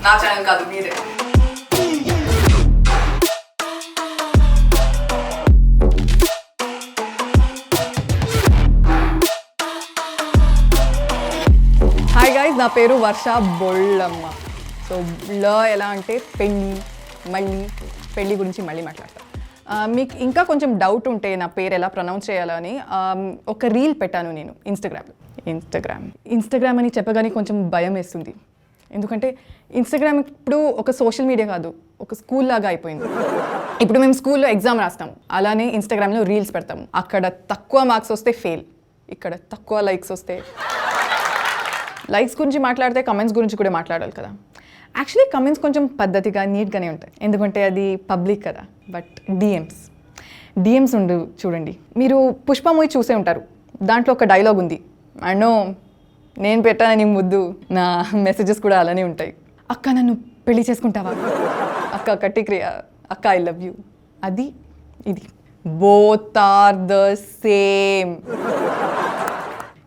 నా ఛానల్ కాదు మీదే. హాయ్ గైస్, నా పేరు వర్ష బొళ్ళమ్మ. సో ఎలా అంటే పెళ్ళి గురించి మళ్ళీ మాట్లాడతాను. మీకు ఇంకా కొంచెం డౌట్ ఉంటే నా పేరు ఎలా ప్రొనౌన్స్ చేయాలని ఒక రీల్ పెట్టాను నేను ఇన్స్టాగ్రామ్ అని చెప్పగానే కొంచెం భయం వేస్తుంది. ఎందుకంటే ఇన్స్టాగ్రామ్ ఇప్పుడు ఒక సోషల్ మీడియా కాదు, ఒక స్కూల్ లాగా అయిపోయింది. ఇప్పుడు మేము స్కూల్లో ఎగ్జామ్ రాస్తాము, అలానే ఇన్స్టాగ్రామ్లో రీల్స్ పెడతాము. అక్కడ తక్కువ మార్క్స్ వస్తే ఫెయిల్, ఇక్కడ తక్కువ లైక్స్ వస్తే. లైక్స్ గురించి మాట్లాడితే కమెంట్స్ గురించి కూడా మాట్లాడాలి కదా. యాక్చువల్లీ కమెంట్స్ కొంచెం పద్ధతిగా నీట్గానే ఉంటాయి, ఎందుకంటే అది పబ్లిక్ కదా. బట్ డిఎమ్స్ ఉండు చూడండి. మీరు పుష్ప మూవీ చూసే ఉంటారు, దాంట్లో ఒక డైలాగ్ ఉంది, అన్నో నేను పెట్టానని ముద్దు. నా మెసేజెస్ కూడా అలానే ఉంటాయి. అక్క నన్ను పెళ్లి చేసుకుంటావా, అక్క కట్టిక్రియ, అక్క ఐ లవ్ యూ. అది ఇది బోత్ ఆర్ ద సేమ్.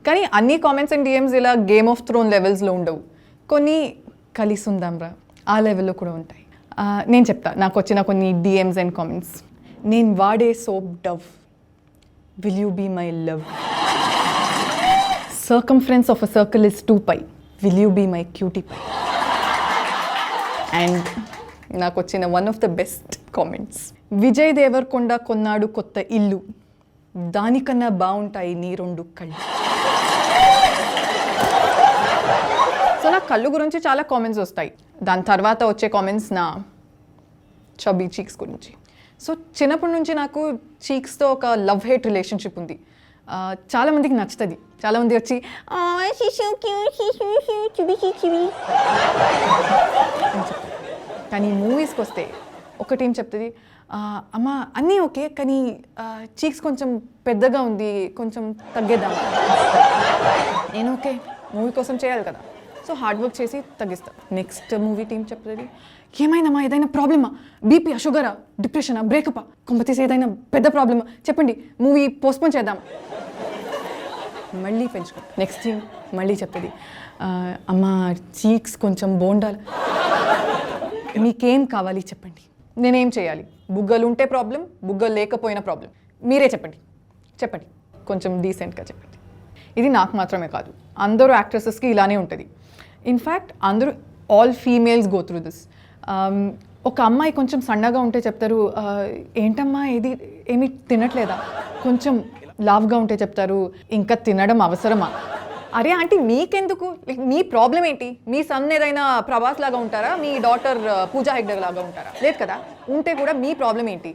కానీ అన్ని కామెంట్స్ అండ్ డిఎమ్స్ ఇలా గేమ్ ఆఫ్ థ్రోన్ లెవెల్స్లో ఉండవు, కొన్ని కలిసి ఉందాంరా ఆ లెవెల్లో కూడా ఉంటాయి. నేను చెప్తా నాకు వచ్చిన కొన్ని డిఎమ్స్ అండ్ కామెంట్స్. నేను వాడే soap Dove, will you be my love. Circumference of a circle is 2π, will you be my cutie pie. And నాకు వచ్చిన one of the best comments, Vijay Deverakonda కొన్నాడు కొత్త ఇల్లు, దానికన్నా బాగుంటాయి నీ 2 కళ్ళు. సో నా కళ్ళు గురించి చాలా కామెంట్స్ వస్తాయి. దాని తర్వాత వచ్చే కామెంట్స్ నా చబీ చీక్స్ గురించి. సో చిన్నప్పటి నుంచి నాకు చీక్స్తో ఒక లవ్ హేట్ రిలేషన్షిప్ ఉంది. చాలామందికి నచ్చుతుంది. చాలామంది వచ్చి కానీ మూవీస్కి వస్తే ఒక టీం చెప్తుంది, అమ్మ అన్నీ ఓకే కానీ చీక్స్ కొంచెం పెద్దగా ఉంది, కొంచెం తగ్గేద్దాం. నేను ఓకే, మూవీ కోసం చేయాలి కదా, సో హార్డ్ వర్క్ చేసి తగ్గిస్తాను. నెక్స్ట్ మూవీ టీం చెప్తుంది, ఏమైందమ్మా ఏదైనా ప్రాబ్లమా, బీపీయా, షుగరా, డిప్రెషనా, బ్రేకపా, కొంపతీసి ఏదైనా పెద్ద ప్రాబ్లమా చెప్పండి, మూవీ పోస్ట్పోన్ చేద్దాం. మళ్ళీ పెంచుకో. నెక్స్ట్ టీం మళ్ళీ చెప్తుంది, అమ్మ చీక్స్ కొంచెం బోండాలి, మీకేం కావాలి చెప్పండి, నేనేం చేయాలి, బుగ్గలు ఉంటే ప్రాబ్లం, బుగ్గలు లేకపోయినా ప్రాబ్లం, మీరే చెప్పండి కొంచెం డీసెంట్గా చెప్పండి. ఇది నాకు మాత్రమే కాదు, అందరూ యాక్ట్రెసెస్కి ఇలానే ఉంటుంది. ఇన్ఫ్యాక్ట్ అందరూ all females go through this. ఒక అమ్మాయి కొంచెం సన్నగా ఉంటే చెప్తారు, ఏంటమ్మా ఏమీ తినట్లేదా, కొంచెం లావ్గా ఉంటే చెప్తారు, ఇంకా తినడం అవసరమా. అరే ఆంటీ మీకెందుకు, మీ ప్రాబ్లం ఏంటి, మీ సన్ ఏదైనా ప్రభాస్ లాగా ఉంటారా, మీ డాటర్ పూజా హెగ్డే లాగా ఉంటారా, లేదు కదా, ఉంటే కూడా మీ ప్రాబ్లం ఏంటి.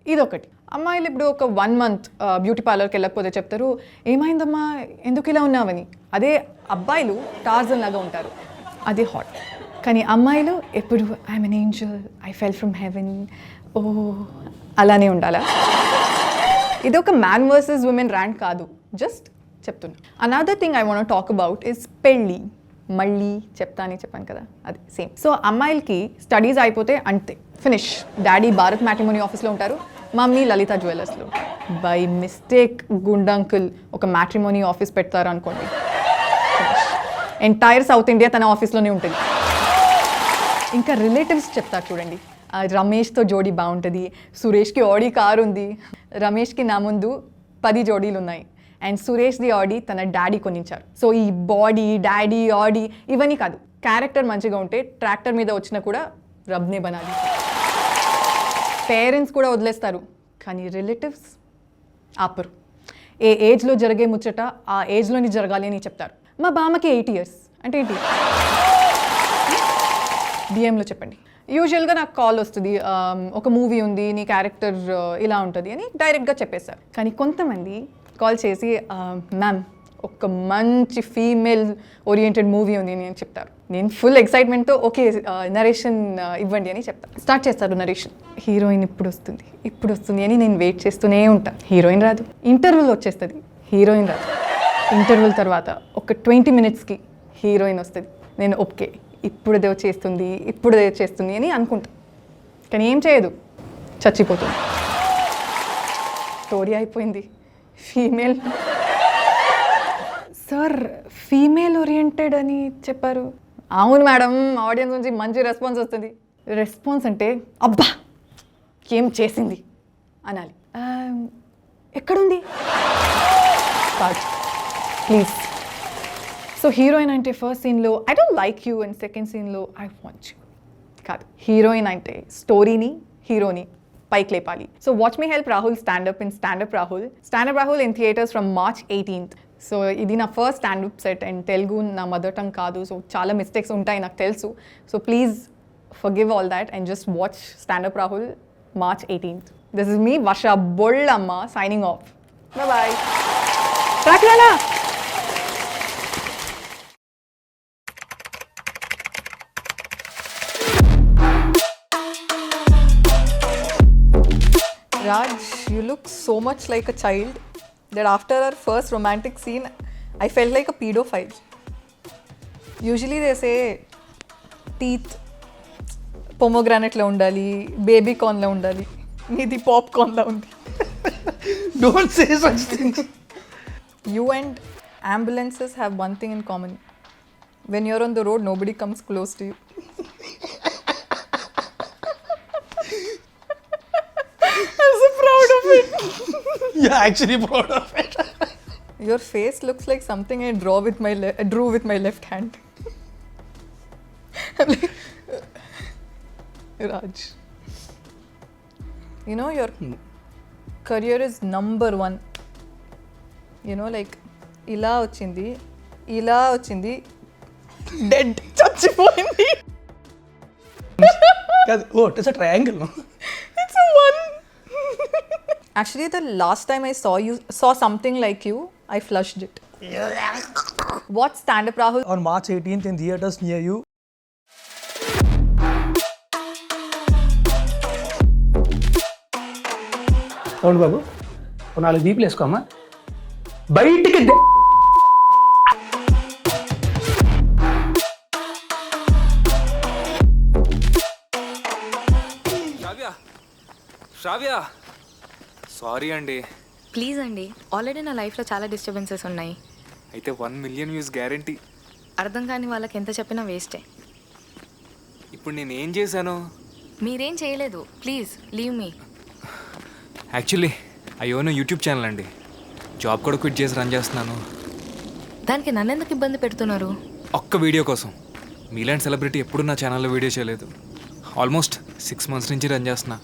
ఇదొకటి. అమ్మాయిలు ఇప్పుడు ఒక 1 month బ్యూటీ పార్లర్కి వెళ్ళకపోతే చెప్తారు, ఏమైందమ్మా ఎందుకు ఇలా ఉన్నావని. అదే అబ్బాయిలు టార్జన్ లాగా ఉంటారు, అది హాట్. కానీ అమ్మాయిలు ఎప్పుడు I'm an angel, I fell from heaven, oh అలానే ఉండాలా. ఇది ఒక మ్యాన్ వర్సెస్ ఉమెన్ ర్యాంక్ కాదు, జస్ట్ చెప్తున్నా. Another thing I want talk about is పెళ్ళి. మళ్ళీ చెప్పాను కదా, అది సేమ్. సో అమ్మాయిలకి స్టడీస్ అయిపోతే అంతే, ఫినిష్. డాడీ భారత్ మ్యాట్రిమోనీ ఆఫీస్లో ఉంటారు, మమ్మీ లలిత జ్యువెలర్స్లో. బై మిస్టేక్ గుండంకుల్ ఒక మ్యాట్రిమోనీ ఆఫీస్ పెడతారు అనుకోండి, ఎంటైర్ సౌత్ ఇండియా తన ఆఫీస్లోనే ఉంటుంది. ఇంకా రిలేటివ్స్ చెప్తారు చూడండి, రమేష్తో జోడీ బాగుంటుంది, సురేష్కి ఆడి కారు ఉంది, రమేష్కి నా ముందు 10 జోడీలు ఉన్నాయి, అండ్ సురేష్ది ఆడి తన డాడీ కొనించారు. సో ఈ బాడీ, డాడీ, ఆడి ఇవన్నీ కాదు, క్యారెక్టర్ మంచిగా ఉంటే ట్రాక్టర్ మీద వచ్చినా కూడా రబ్నే బనాలి. పేరెంట్స్ కూడా వదిలేస్తారు, కానీ రిలేటివ్స్ ఆపరు. ఏ ఏజ్లో జరిగే ముచ్చట ఆ ఏజ్లోని జరగాలి అని చెప్తారు. మా బామ్మకి 8 years అంటే ఏంటి, డిఎంలో చెప్పండి. యూజువల్గా నాకు కాల్ వస్తుంది, ఒక మూవీ ఉంది, నీ క్యారెక్టర్ ఇలా ఉంటుంది అని డైరెక్ట్గా చెప్పేశారు. కానీ కొంతమంది కాల్ చేసి, మ్యామ్ ఒక మంచి ఫీమేల్ ఓరియంటెడ్ మూవీ ఉంది అని చెప్తారు. నేను ఫుల్ ఎక్సైట్మెంట్తో ఓకే నరేషన్ ఇవ్వండి అని చెప్తాను. స్టార్ట్ చేస్తారు నరేషన్. హీరోయిన్ ఇప్పుడు వస్తుంది అని నేను వెయిట్ చేస్తూనే ఉంటాను. హీరోయిన్ రాదు. ఇంటర్వ్యూలో వచ్చేస్తుంది, హీరోయిన్ రాదు. ఇంటర్వ్యూల తర్వాత ఒక 20 minutesకి హీరోయిన్ వస్తుంది. నేను ఓకే ఇప్పుడుదే చేస్తుంది అని అనుకుంటా, కానీ ఏం చేయదు, చచ్చిపోతుంది. స్టోరీ అయిపోయింది. ఫీమేల్ సార్ ఫీమేల్ ఓరియంటెడ్ అని చెప్పారు. అవును మేడం, ఆడియన్స్ నుంచి మంచి రెస్పాన్స్ వస్తుంది. రెస్పాన్స్ అంటే అబ్బా ఏం చేసింది అనాలి. ఎక్కడుంది కాదు, ప్లీజ్. సో హీరోయిన్ అంటే ఫస్ట్ సీన్లో I don't like you and second సీన్లో ఐ వాంట్ యూ కాదు. హీరోయిన్ అంటే స్టోరీని హీరోని పైకి లేపాలి. So watch me help Rahul standup in standup Rahul in theatres from March 18th. So ఇది నా first standup set and Telugu నా మదర్ టంగ్ కాదు, సో చాలా మిస్టేక్స్ ఉంటాయి నాకు తెలుసు. So please forgive all that and just watch standup Rahul March 18th. This is me Varsha Bollamma signing off. Bye. రాక్రానా Raj, you look so much like a child that after our first romantic scene, I felt like a pedophile. Usually they say teeth pomegranate la undali, baby corn la undali. Needi popcorn la undi. Don't say such things. You and ambulances have one thing in common. When you're on the road, nobody comes close to you. I'm so proud of it. You're actually proud of it. Your face looks like something I drew with my left hand. I'm like, Raj, you know your career is number one. You know, like ఇలా వచ్చింది dead చచ్చిపోయింది. Oh, it's a triangle, no? It's a one. Actually, the last time I saw something like you, I flushed it. What stand-up, Rahul? On March 18th in theaters near you. అవును బాబు, ఓ 4 దీపులు వేసుకోమ్మా. బయటికి శ్రావ్య sorry అండి. Please అండి, already నా లైఫ్లో చాలా disturbances ఉన్నాయి. అయితే 1 million views guarantee. అర్థం కాని వాళ్ళకి ఎంత చెప్పినా వేస్టే. ఇప్పుడు నేను ఏం చేశాను? మీరేం చేయలేదు, ప్లీజ్ లీవ్ మీ. యాక్చువల్లీ అయ్యోనో యూట్యూబ్ ఛానల్ అండి, జాబ్ కూడా క్విట్ చేసి రన్ చేస్తున్నాను. దానికి నన్నెందుకు ఇబ్బంది పెడుతున్నారు? ఒక్క వీడియో కోసం. మీలాంటి సెలబ్రిటీ ఎప్పుడు నా ఛానల్లో వీడియో చేయలేదు. ఆల్మోస్ట్ 6 months నుంచి రన్ చేస్తున్నా.